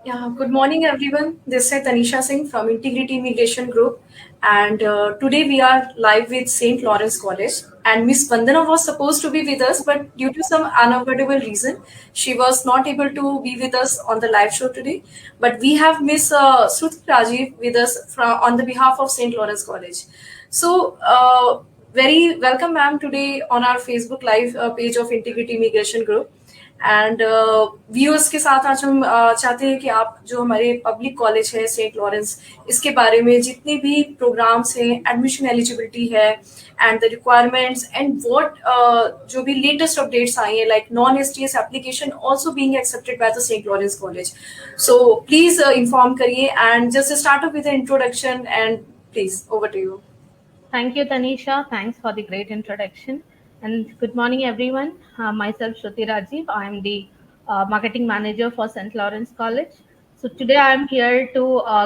Yeah, good morning, everyone. This is Tanisha Singh from Integrity Immigration Group, and today we are live with St. Lawrence College. And Miss Vandana was supposed to be with us, but due to some unavoidable reason, she was not able to be with us on the live show today. But we have Miss Shruti Rajiv with us from on the behalf of St. Lawrence College. So, very welcome, ma'am, today on our Facebook Live page of Integrity Immigration Group. And viewers के साथ आज हम चाहते हैं कि आप जो हमारे पब्लिक कॉलेज है सेंट लॉरेंस इसके बारे में जितने भी प्रोग्राम्स हैं एडमिशन एलिजिबिलिटी है and the requirements and what जो भी लेटेस्ट अपडेट्स आई हैं like non STS application also being accepted by the Saint Lawrence college so please inform करिए and just start up with introduction and please over to you. Thank you, Tanisha. Thanks for the great introduction. And good morning, everyone. Myself, Shruti Rajiv. I am the marketing manager for St. Lawrence College. So today I am here to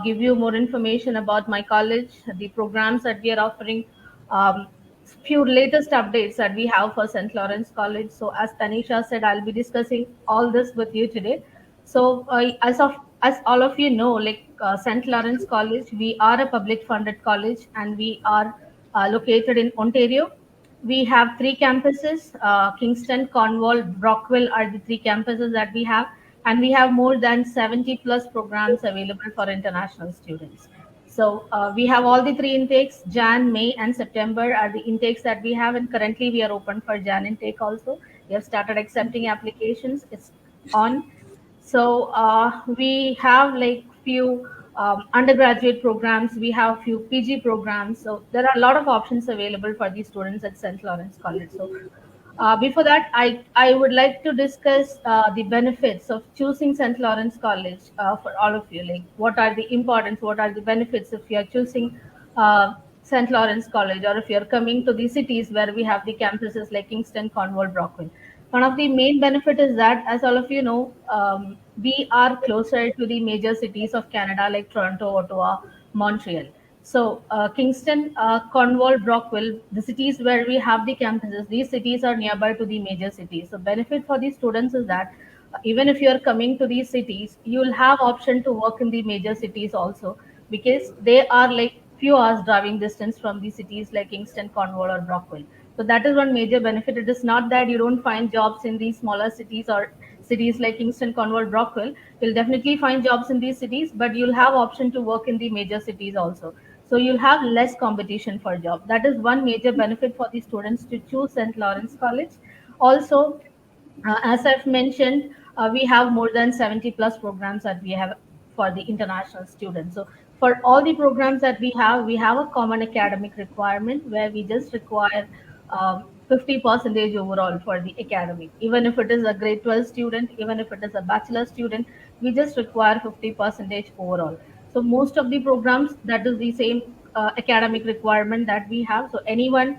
give you more information about my college, the programs that we are offering, few latest updates that we have for St. Lawrence College. So as Tanisha said, I'll be discussing all this with you today. So as all of you know, like St. Lawrence College, we are a public funded college and we are located in Ontario. We have three campuses: Kingston, Cornwall, Brockville are the three campuses that we have, and we have more than 70 plus programs available for international students. So we have all the three intakes: Jan, May, and September are the intakes that we have, and currently we are open for Jan intake also. We have started accepting applications. It's on. So we have like few undergraduate programs. We have few PG programs. So there are a lot of options available for these students at St. Lawrence College. So before that, I would like to discuss the benefits of choosing St. Lawrence College for all of you. Like, what are the importance? What are the benefits if you are choosing St. Lawrence College, or if you are coming to the cities where we have the campuses like Kingston, Cornwall, Brockville? One of the main benefit is that, as all of you know, we are closer to the major cities of Canada like Toronto, Ottawa, Montreal. So Kingston, Cornwall, Brockville, the cities where we have the campuses, these cities are nearby to the major cities. So benefit for the students is that even if you are coming to these cities, you will have option to work in the major cities also, because they are like few hours driving distance from the cities like Kingston, Cornwall, or Brockville. So that is one major benefit. It is not that you don't find jobs in these smaller cities or cities like Kingston, Cornwall, Brockville. You'll definitely find jobs in these cities, but you'll have option to work in the major cities also. So you'll have less competition for job. That is one major benefit for the students to choose St. Lawrence College. Also, as I've mentioned, we have more than 70 plus programs that we have for the international students. So for all the programs that we have a common academic requirement where we just require 50 percentage overall for the academic. Even if it is a grade 12 student, even if it is a bachelor student, we just require 50 percentage overall. So most of the programs, that is the same academic requirement that we have. So anyone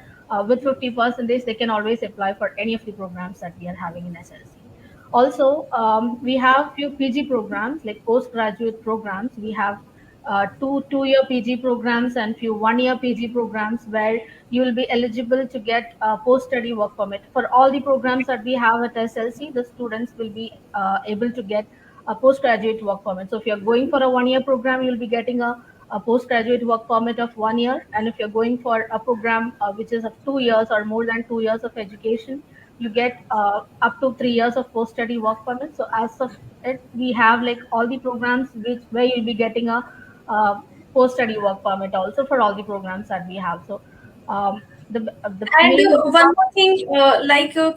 with 50 percentage, they can always apply for any of the programs that we are having in SLC. Also, we have few PG programs like postgraduate programs. We have two-year PG programs and few one-year PG programs where you will be eligible to get a post-study work permit. For all the programs that we have at SLC, the students will be able to get a postgraduate work permit. So if you're going for a one-year program, you'll be getting a postgraduate work permit of 1 year. And if you're going for a program which is of 2 years or more than 2 years of education, you get up to 3 years of post-study work permit. So as of it, we have like all the programs which where you'll be getting a post-study work permit also for all the programs that we have. So the And main one more thing,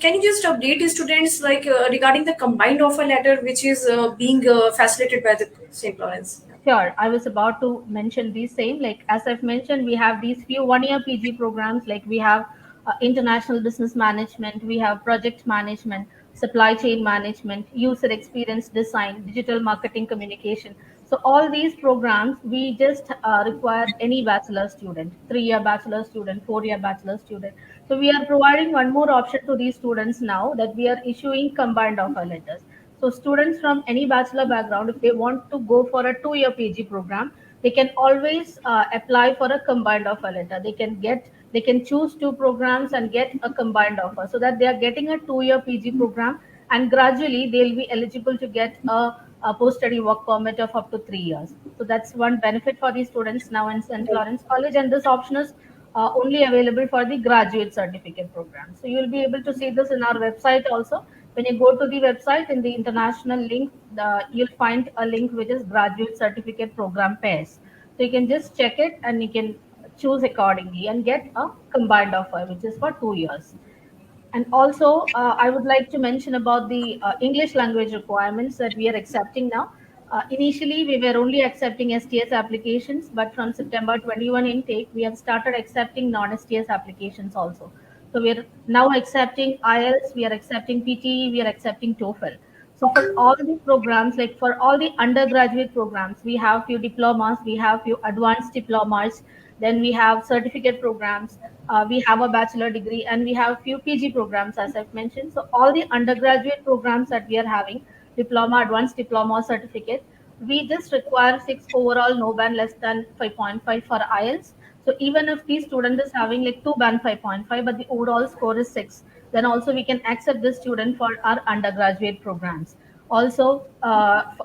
can you just update the students regarding the combined offer letter which is being facilitated by the St. Lawrence? Sure. I was about to mention these same. Like as I've mentioned, we have these few one-year PG programs. Like we have international business management, we have project management, supply chain management, user experience design, digital marketing communication. So all these programs, we just require any bachelor student, 3 year bachelor student, 4 year bachelor student. So we are providing one more option to these students now, that we are issuing combined offer letters. So students from any bachelor background, if they want to go for a 2 year PG program, they can always apply for a combined offer letter. They can choose two programs and get a combined offer, so that they are getting a 2 year PG program, and gradually they'll be eligible to get a post-study work permit of up to 3 years. So that's one benefit for the students now in St. Lawrence College, and this option is only available for the graduate certificate program. So you will be able to see this in our website also. When you go to the website, in the international link, you'll find a link which is graduate certificate program pairs. So you can just check it and you can choose accordingly and get a combined offer, which is for 2 years. And also, I would like to mention about the English language requirements that we are accepting now. Initially, we were only accepting STS applications, but from September 21 intake, we have started accepting non-STS applications also. So we are now accepting IELTS, we are accepting PTE, we are accepting TOEFL. So for all the programs, like for all the undergraduate programs, we have few diplomas, we have few advanced diplomas, then we have certificate programs, we have a bachelor degree, and we have few PG programs, as I've mentioned. So all the undergraduate programs that we are having, diploma, advanced diploma, or certificate, we just require 6 overall, no band less than 5.5 for IELTS. So even if the student is having like 2 band 5.5, but the overall score is 6, then also we can accept this student for our undergraduate programs. Also,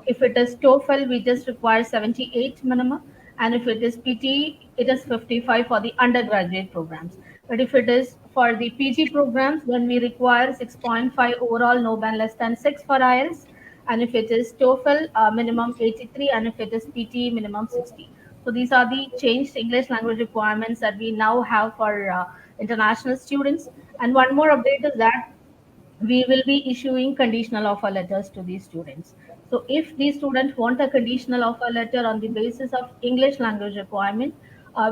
if it is TOEFL, we just require 78 minimum, and if it is PT, it is 55 for the undergraduate programs. But if it is for the PG programs, then we require 6.5 overall, no band less than 6 for IELTS, and if it is TOEFL, minimum 83, and if it is PT, minimum 60. So these are the changed English language requirements that we now have for international students. And one more update is that we will be issuing conditional offer letters to these students. So if these students want a conditional offer letter on the basis of English language requirement,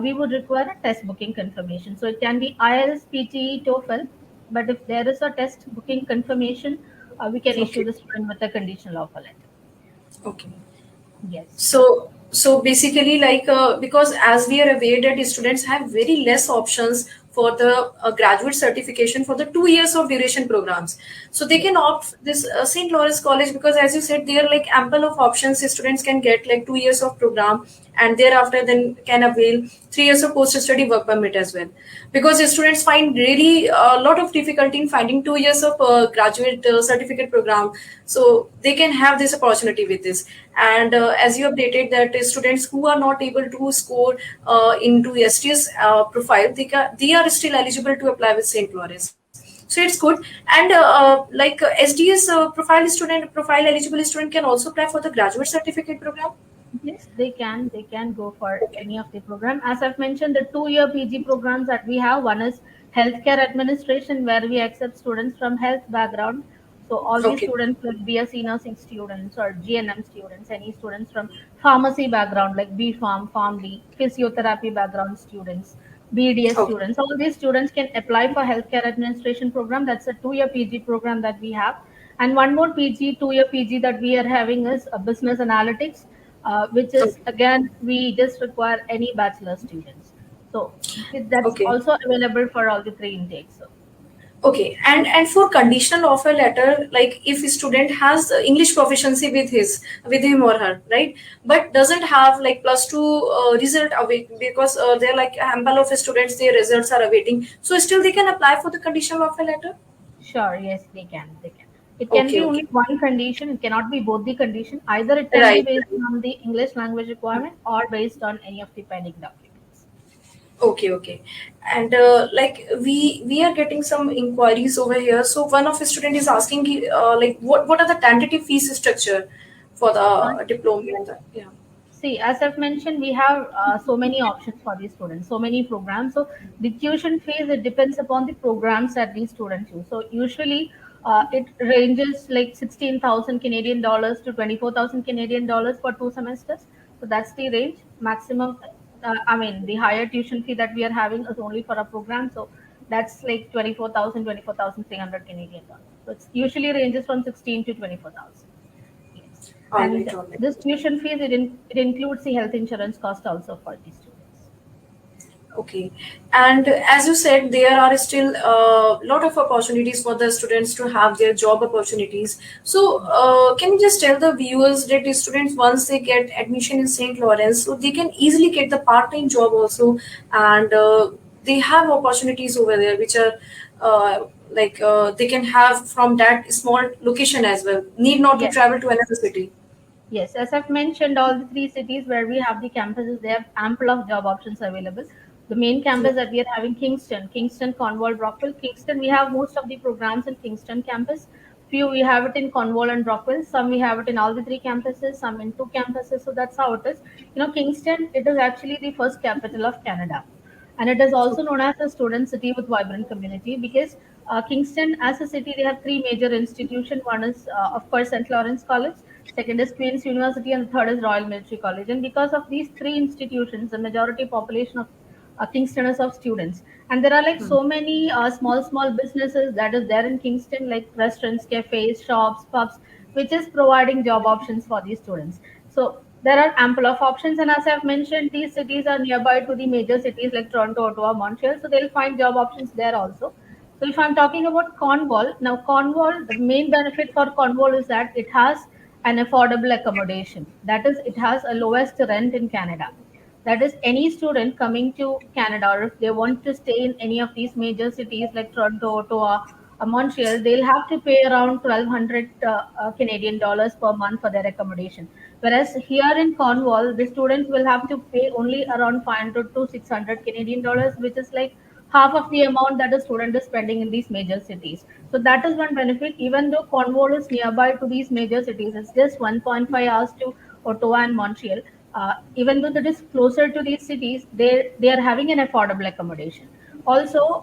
we would require a test booking confirmation. So it can be IELTS, PTE, TOEFL, but if there is a test booking confirmation, we can issue Okay. the student with a conditional offer letter. Okay. Yes. So basically, like because as we are aware that students have very less options for the graduate certification for the 2 years of duration programs, so they Yes. can opt this St. Lawrence College, because as you said, there are like ample of options. Students can get like 2 years of program, and thereafter then can avail 3 years of post study work permit as well, because students find really a lot of difficulty in finding 2 years of graduate certificate program, so they can have this opportunity with this. And as you updated that students who are not able to score into STS profile, they are still eligible to apply with St. Lawrence. So it's good. And like SDS profile eligible student can also apply for the graduate certificate program. Yes, they can. They can go for Okay. any of the program. As I've mentioned, the 2-year PG programs that we have, one is healthcare administration, where we accept students from health background. So all these Okay. students like BSc nursing students or GNM students, any students from pharmacy background like B Farm, PharmD, physiotherapy background students, BDS Okay. students. All these students can apply for healthcare administration program. That's a 2-year PG program that we have. And one more PG, 2-year PG that we are having is a business analytics, which is Okay. again we just require any bachelor students. So that's Okay. also available for all the three intakes. So Okay, and for conditional offer letter, like if a student has English proficiency with him or her, right, but doesn't have like +2 result await, because they're like a handful of students, their results are awaiting, so still they can apply for the conditional offer letter. sure, yes, they can. They can. It can Okay, be only okay, one condition. It cannot be both the condition. Either it can be right. based on the English language requirement or based on any of the pending documents. Okay, okay. And like we are getting some inquiries over here. So one of the student is asking, like what are the tentative fees structure for Uh, the diploma and the, yeah. See, as I've mentioned, we have so many options for these students, so many programs. So the tuition fees, it depends upon the programs that these students use. So usually it ranges like 16,000 Canadian dollars to 24,000 Canadian dollars for 2 semesters. So that's the range maximum. I mean, the higher tuition fee that we are having is only for a program. So that's like 24,300 Canadian dollars. So it's usually ranges from 16 to 24,000. Yes. All And right, all right. this tuition fees, it includes the health insurance cost also for the students. Okay. And as you said, there are still a lot of opportunities for the students to have their job opportunities. So, can you just tell the viewers that the students, once they get admission in St. Lawrence, so they can easily get the part-time job also, and they have opportunities over there, which are they can have from that small location as well. Need not to Yes. travel to another city. Yes, as I've mentioned, all the three cities where we have the campuses, they have ample of job options available. The main campus that we are having, Kingston, Cornwall, Brockwell. Kingston, we have most of the programs in Kingston campus. Few we have it in Cornwall and Brockwell. Some we have it in all the three campuses. Some in two campuses. So that's how it is. Kingston, it is actually the first capital of Canada, and it is also known as a student city with vibrant community because Kingston as a city, they have three major institutions. One is of course St. Lawrence College, second is Queen's University, and the third is Royal Military College. And because of these three institutions, the majority population of Kingston is of students, and there are like so many small businesses that is there in Kingston, like restaurants, cafes, shops, pubs, which is providing job options for these students. So there are ample of options, and as I've mentioned, these cities are nearby to the major cities like Toronto, Ottawa, Montreal, so they'll find job options there also. So if I'm talking about Cornwall, now Cornwall, the main benefit for Cornwall is that it has an affordable accommodation. That is, it has a lowest rent in Canada. That is, any student coming to Canada, or if they want to stay in any of these major cities like Toronto, Ottawa, Montreal, they'll have to pay around 1,200 Canadian dollars per month for their accommodation. Whereas here in Cornwall, the students will have to pay only around 500 to 600 Canadian dollars, which is like half of the amount that a student is spending in these major cities. So that is one benefit. Even though Cornwall is nearby to these major cities, it's just 1.5 hours to Ottawa and Montreal. Even though that is closer to these cities, they are having an affordable accommodation. Also,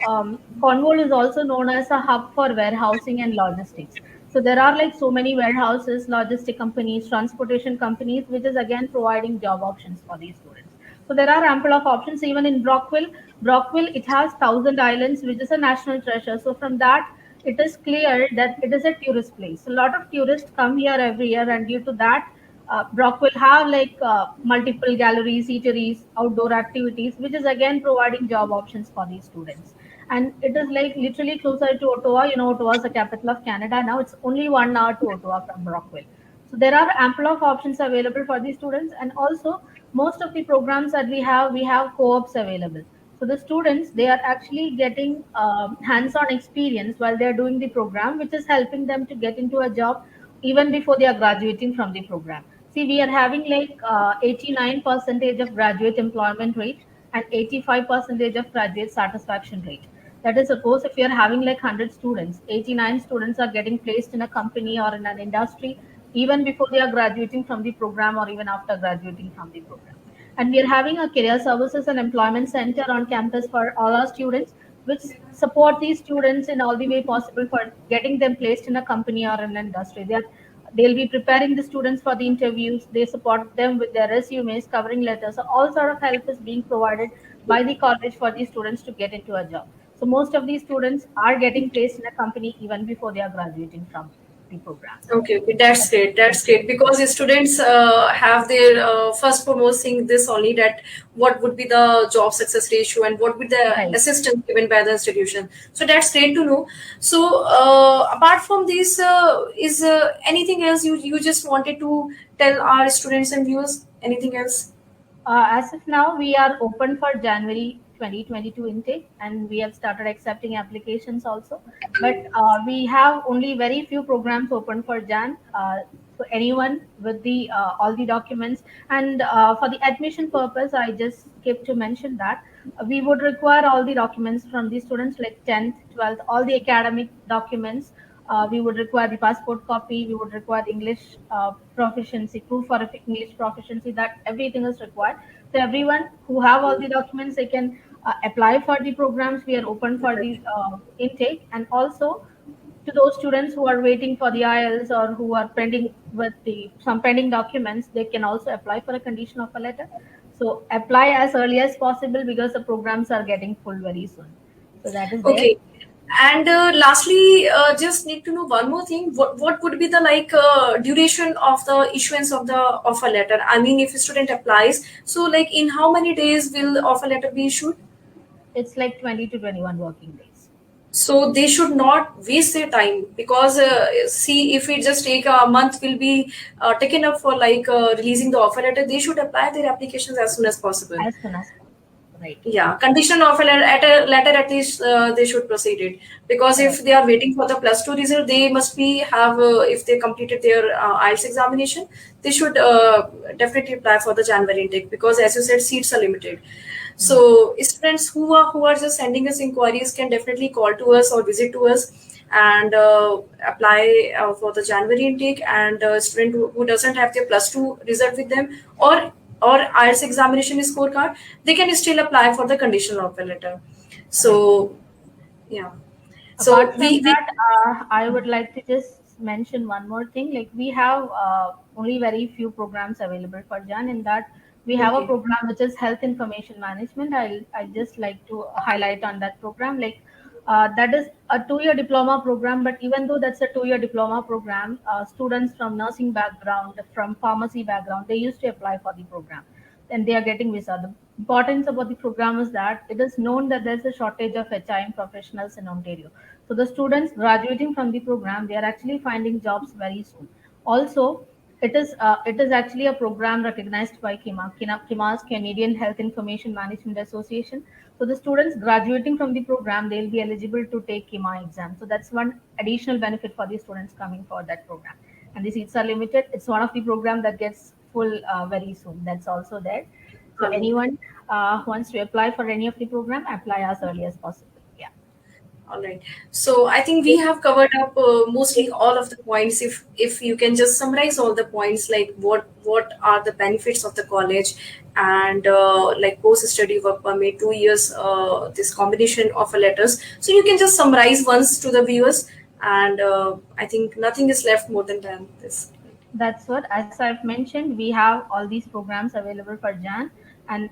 Cornwall is also known as a hub for warehousing and logistics. So there are like so many warehouses, logistic companies, transportation companies, which is again providing job options for these students. So there are ample of options even in Brockwell. Brockwell, it has Thousand Islands, which is a national treasure. So from that, it is clear that it is a tourist place. A lot of tourists come here every year, and due to that, Brock will have like multiple galleries, eateries, outdoor activities, which is again providing job options for these students. And it is like literally closer to Ottawa. Ottawa is the capital of Canada. Now it's only 1 hour to Ottawa from Brockwell. So there are ample of options available for these students. And also, most of the programs that we have co-ops available. So the students, they are actually getting hands-on experience while they're doing the program, which is helping them to get into a job even before they are graduating from the program. See, we are having like 89 percentage of graduate employment rate and 85 percentage of graduate satisfaction rate. That is, suppose if you are having like 100 students, 89 students are getting placed in a company or in an industry even before they are graduating from the program or even after graduating from the program. And we are having a career services and employment center on campus for all our students, which support these students in all the way possible for getting them placed in a company or an industry. They'll be preparing the students for the interviews. They support them with their resumes, covering letters. So all sort of help is being provided by the college for these students to get into a job. So most of these students are getting placed in a company even before they are graduating from the program. Okay, that's great. That's great because the students have their first foremost thing this only, that what would be the job success ratio and what would the Right. assistance given by the institution. So that's great to know. So apart from this, is anything else you just wanted to tell our students and viewers? Anything else? As of now, we are open for January 2022 intake, and we have started accepting applications also. But we have only very few programs open for Jan. So anyone with the all the documents, and for the admission purpose, I just skipped to mention that we would require all the documents from the students like 10th, 12th, all the academic documents. We would require the passport copy. We would require English proficiency, proof for English proficiency. That everything is required. So everyone who have all the documents, they can apply for the programs. We are open for the intake, and also to those students who are waiting for the IELTS or who are pending with the some pending documents, they can also apply for a condition of a letter. So apply as early as possible because the programs are getting full very soon. So that is there. Okay. And lastly, just need to know one more thing. What would be the like duration of the issuance of the offer letter? I mean, if a student applies, so like in how many days will the offer letter be issued? It's like 20 to 21 working days. So they should not waste their time because see, if it just take a month, will be taken up for like releasing the offer letter. They should apply their applications as soon as possible. As soon as possible. right? Yeah, conditional offer letter at least they should proceed it, because if Right. they are waiting for the plus two result, they must be have if they completed their IELTS examination, they should definitely apply for the January intake, because as you said, seats are limited. Mm. So students who are just sending us inquiries can definitely call to us or visit to us and apply for the January intake. And student who doesn't have their plus two result with them, or IELTS examination scorecard, they can still apply for the conditional offer letter. Right. So yeah, Apart so from we that, I would like to just mention one more thing. Like we have only very few programs available for Jan. In that, we have a okay, program which is Health Information Management. I just like to highlight on that program. Like that is a 2 year diploma program. But even though that's a 2 year diploma program, students from nursing background, from pharmacy background, they used to apply for the program, and they are getting visa. The importance about the program is that it is known that there's a shortage of HIM professionals in Ontario. So the students graduating from the program, they are actually finding jobs very soon. Also, it is actually a program recognized by KIMA's Canadian Health Information Management Association. So the students graduating from the program, they'll be eligible to take KIMA exam. So that's one additional benefit for the students coming for that program. And the seats are limited. It's one of the program that gets full very soon. That's also there. So all right. anyone who wants to apply for any of the program, apply as early as possible. Yeah. All right. So I think we have covered up mostly all of the points. If you can just summarize all the points, like what are the benefits of the college, and like post study work permit, 2 years, this combination of letters. So you can just summarize once to the viewers, and I think nothing is left more than this. That's what, as I've mentioned, we have all these programs available for Jan. And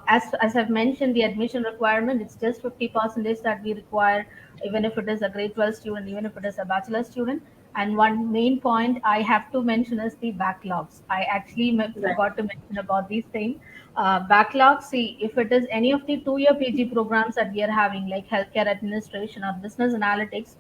as I've mentioned, the admission requirement, it's just 50% that we require, even if it is a grade 12 student, even if it is a bachelor student. And one main point I have to mention is the backlogs. I actually Right. forgot to mention about these things. Backlogs, see, if it is any of the 2 year PG programs that we are having, like healthcare administration or business analytics,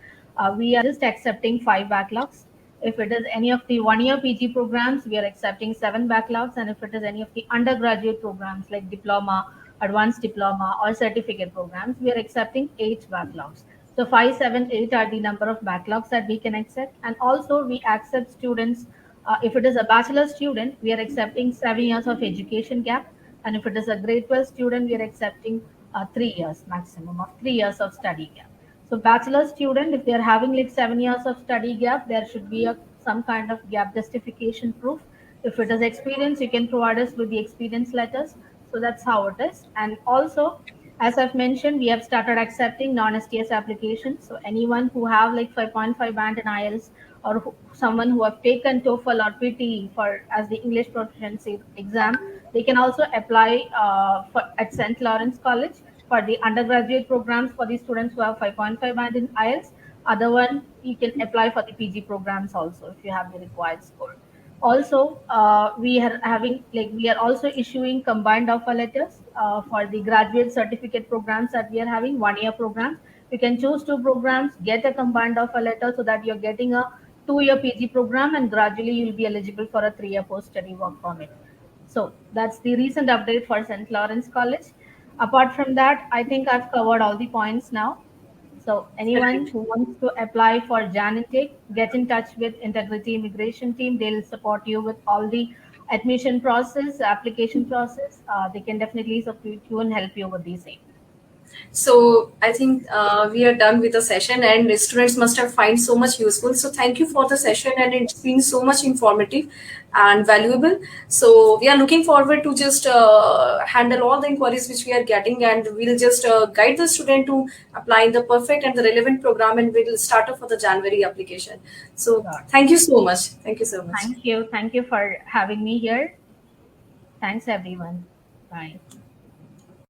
we are just accepting 5 backlogs. If it is any of the 1 year PG programs, we are accepting 7 backlogs. And if it is any of the undergraduate programs like diploma, advanced diploma, or certificate programs, we are accepting 8 backlogs. So 5, 7, 8 are the number of backlogs that we can accept. And also we accept students, if it is a bachelor student, we are accepting 7 years of education gap. And if it is a grade 12 student, we are accepting 3 years maximum of 3 years of study gap. So bachelor student, if they are having like 7 years of study gap, there should be some kind of gap justification proof. If it is experience, you can provide us with the experience letters. So that's how it is. And also, as I've mentioned, we have started accepting non-STS applications. So anyone who have like 5.5 band in IELTS, or someone who have taken TOEFL or PTE for as the English proficiency exam, they can also apply at St. Lawrence College for the undergraduate programs for the students who have 5.5 band in IELTS. Other one, you can apply for the PG programs also if you have the required score. Also, we are also issuing combined offer letters for the graduate certificate programs that we are having, 1 year programs. You can choose 2 programs, get a combined offer letter so that you're getting a 2 year PG program, and gradually you'll be eligible for a 3 year post study work permit. So that's the recent update for St. Lawrence College. Apart from that, I think I've covered all the points now. So anyone Right. who wants to apply for Jan intake, get in touch with Integrity Immigration team. They'll support you with all the admission process, application process. They can definitely support you and help you with the same. So I think we are done with the session, and the students must have find so much useful. So thank you for the session, and it's been so much informative and valuable. So we are looking forward to just handle all the inquiries which we are getting, and we'll just guide the student to apply the perfect and the relevant program, and we'll start off for the January application. So Sure. thank you so much. Thank you so much. Thank you. Thank you for having me here. Thanks, everyone. Bye.